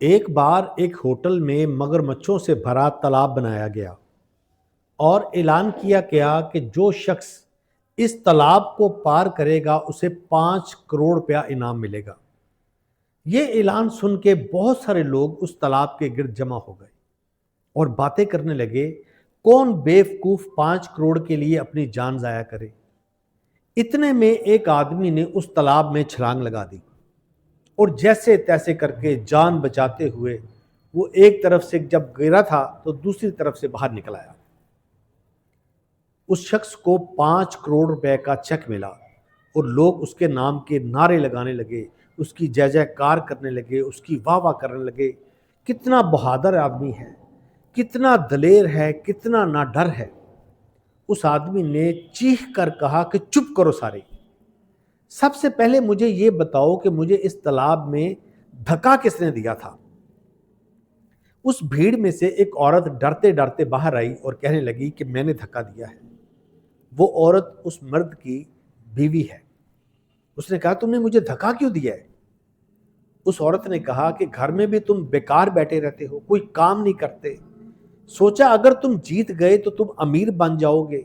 ایک بار ایک ہوٹل میں مگرمچھوں سے بھرا تالاب بنایا گیا اور اعلان کیا گیا کہ جو شخص اس تالاب کو پار کرے گا اسے 5 کروڑ روپیہ انعام ملے گا۔ یہ اعلان سن کے بہت سارے لوگ اس تالاب کے گرد جمع ہو گئے اور باتیں کرنے لگے، کون بیوقوف 5 کروڑ کے لیے اپنی جان ضائع کرے۔ اتنے میں ایک آدمی نے اس تالاب میں چھلانگ لگا دی اور جیسے تیسے کر کے جان بچاتے ہوئے وہ ایک طرف سے جب گرا تھا تو دوسری طرف سے باہر نکل آیا۔ اس شخص کو 5 کروڑ روپے کا چیک ملا اور لوگ اس کے نام کے نعرے لگانے لگے، اس کی جے جے کار کرنے لگے، اس کی واہ واہ کرنے لگے۔ کتنا بہادر آدمی ہے، کتنا دلیر ہے، کتنا نہ ڈر ہے۔ اس آدمی نے چیخ کر کہا کہ چپ کرو سارے، سب سے پہلے مجھے یہ بتاؤ کہ مجھے اس تالاب میں دھکا کس نے دیا تھا۔ اس بھیڑ میں سے ایک عورت ڈرتے ڈرتے باہر آئی اور کہنے لگی کہ میں نے دھکا دیا ہے۔ وہ عورت اس مرد کی بیوی ہے۔ اس نے کہا تم نے مجھے دھکا کیوں دیا ہے؟ اس عورت نے کہا کہ گھر میں بھی تم بیکار بیٹھے رہتے ہو، کوئی کام نہیں کرتے، سوچا اگر تم جیت گئے تو تم امیر بن جاؤ گے،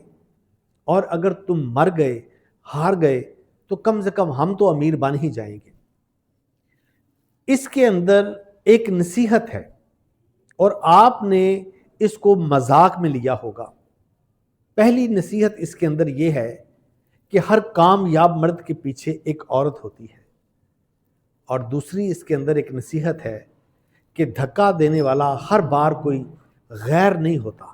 اور اگر تم مر گئے، ہار گئے، تو کم سے کم ہم تو امیر بن ہی جائیں گے۔ اس کے اندر ایک نصیحت ہے اور آپ نے اس کو مذاق میں لیا ہوگا۔ پہلی نصیحت اس کے اندر یہ ہے کہ ہر کامیاب مرد کے پیچھے ایک عورت ہوتی ہے، اور دوسری اس کے اندر ایک نصیحت ہے کہ دھکا دینے والا ہر بار کوئی غیر نہیں ہوتا،